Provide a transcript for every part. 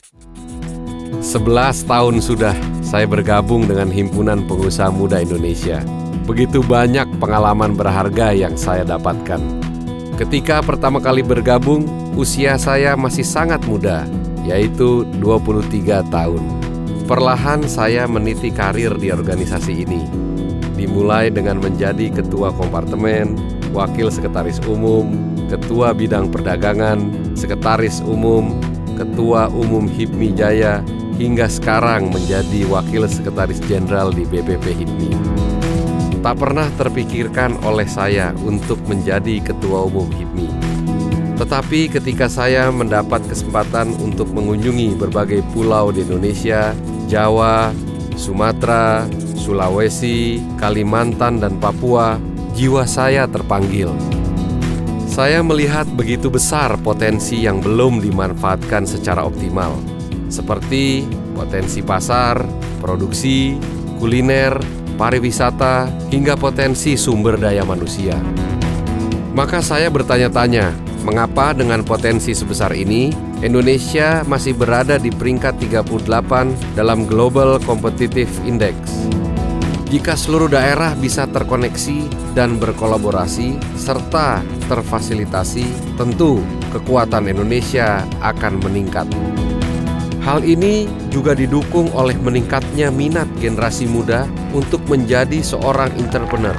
11 tahun sudah saya bergabung dengan Himpunan Pengusaha Muda Indonesia. Begitu banyak pengalaman berharga yang saya dapatkan. Ketika pertama kali bergabung, usia saya masih sangat muda, yaitu 23 tahun. Perlahan saya meniti karir di organisasi ini. Dimulai dengan menjadi ketua kompartemen, wakil sekretaris umum, ketua bidang perdagangan, sekretaris umum, ketua umum HIPMI Jaya, hingga sekarang menjadi wakil sekretaris jenderal di BPP HIPMI. Tak pernah terpikirkan oleh saya untuk menjadi ketua umum HIPMI. Tetapi ketika saya mendapat kesempatan untuk mengunjungi berbagai pulau di Indonesia, Jawa, Sumatera, Sulawesi, Kalimantan, dan Papua, jiwa saya terpanggil. Saya melihat begitu besar potensi yang belum dimanfaatkan secara optimal, seperti potensi pasar, produksi, kuliner, pariwisata, hingga potensi sumber daya manusia. Maka saya bertanya-tanya, mengapa dengan potensi sebesar ini, Indonesia masih berada di peringkat 38 dalam Global Competitive Index? Jika seluruh daerah bisa terkoneksi dan berkolaborasi serta terfasilitasi, tentu kekuatan Indonesia akan meningkat. Hal ini juga didukung oleh meningkatnya minat generasi muda untuk menjadi seorang entrepreneur.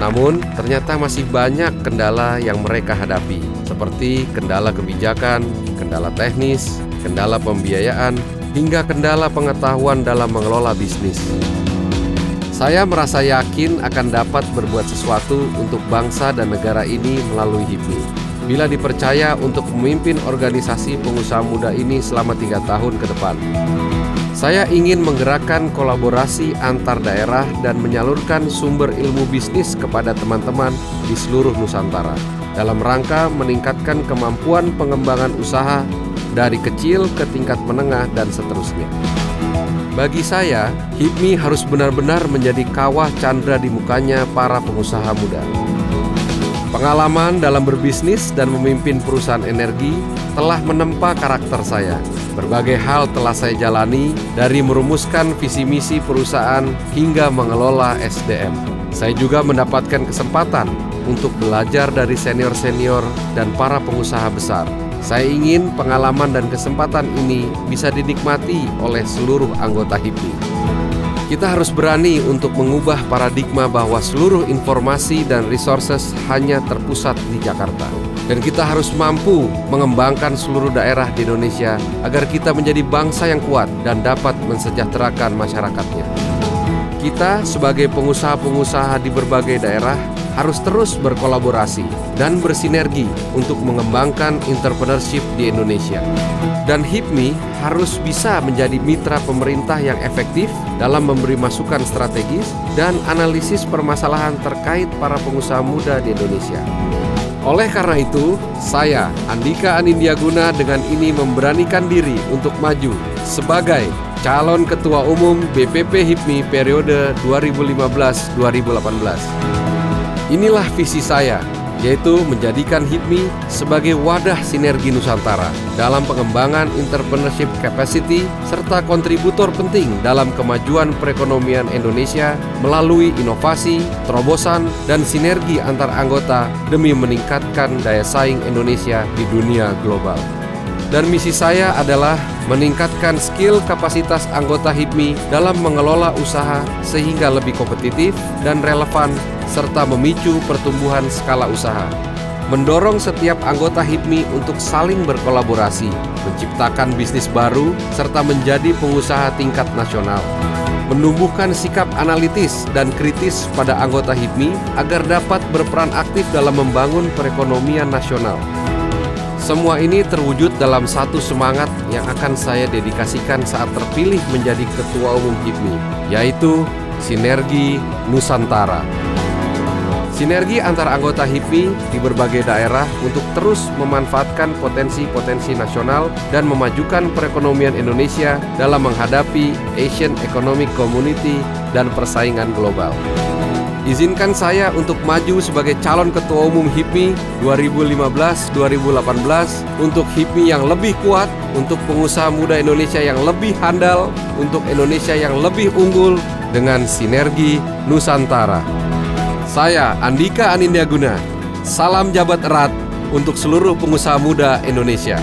Namun, ternyata masih banyak kendala yang mereka hadapi, seperti kendala kebijakan, kendala teknis, kendala pembiayaan, hingga kendala pengetahuan dalam mengelola bisnis. Saya merasa yakin akan dapat berbuat sesuatu untuk bangsa dan negara ini melalui HIPMI. Bila dipercaya untuk memimpin organisasi pengusaha muda ini selama 3 tahun ke depan. Saya ingin menggerakkan kolaborasi antar daerah dan menyalurkan sumber ilmu bisnis kepada teman-teman di seluruh Nusantara dalam rangka meningkatkan kemampuan pengembangan usaha dari kecil ke tingkat menengah dan seterusnya. Bagi saya, HIPMI harus benar-benar menjadi kawah candra di mukanya para pengusaha muda. Pengalaman dalam berbisnis dan memimpin perusahaan energi telah menempa karakter saya. Berbagai hal telah saya jalani, dari merumuskan visi misi perusahaan hingga mengelola SDM. Saya juga mendapatkan kesempatan untuk belajar dari senior-senior dan para pengusaha besar. Saya ingin pengalaman dan kesempatan ini bisa dinikmati oleh seluruh anggota HIPMI. Kita harus berani untuk mengubah paradigma bahwa seluruh informasi dan resources hanya terpusat di Jakarta. Dan kita harus mampu mengembangkan seluruh daerah di Indonesia agar kita menjadi bangsa yang kuat dan dapat mensejahterakan masyarakatnya. Kita sebagai pengusaha-pengusaha di berbagai daerah harus terus berkolaborasi dan bersinergi untuk mengembangkan entrepreneurship di Indonesia. Dan HIPMI harus bisa menjadi mitra pemerintah yang efektif dalam memberi masukan strategis dan analisis permasalahan terkait para pengusaha muda di Indonesia. Oleh karena itu, saya, Andika Anindiaguna, dengan ini memberanikan diri untuk maju sebagai calon Ketua Umum BPP HIPMI periode 2015-2018. Inilah visi saya, yaitu menjadikan HIPMI sebagai wadah sinergi Nusantara dalam pengembangan entrepreneurship capacity serta kontributor penting dalam kemajuan perekonomian Indonesia melalui inovasi, terobosan, dan sinergi antar anggota demi meningkatkan daya saing Indonesia di dunia global. Dan misi saya adalah meningkatkan skill kapasitas anggota HIPMI dalam mengelola usaha sehingga lebih kompetitif dan relevan serta memicu pertumbuhan skala usaha. Mendorong setiap anggota HIPMI untuk saling berkolaborasi, menciptakan bisnis baru, serta menjadi pengusaha tingkat nasional. Menumbuhkan sikap analitis dan kritis pada anggota HIPMI agar dapat berperan aktif dalam membangun perekonomian nasional. Semua ini terwujud dalam satu semangat yang akan saya dedikasikan saat terpilih menjadi Ketua Umum HIPMI, yaitu Sinergi Nusantara. Sinergi antar anggota HIPMI di berbagai daerah untuk terus memanfaatkan potensi-potensi nasional dan memajukan perekonomian Indonesia dalam menghadapi Asian Economic Community dan persaingan global. Izinkan saya untuk maju sebagai calon Ketua Umum HIPMI 2015-2018 untuk HIPMI yang lebih kuat, untuk pengusaha muda Indonesia yang lebih handal, untuk Indonesia yang lebih unggul dengan sinergi Nusantara. Saya Andika Anindyaguna, salam jabat erat untuk seluruh pengusaha muda Indonesia.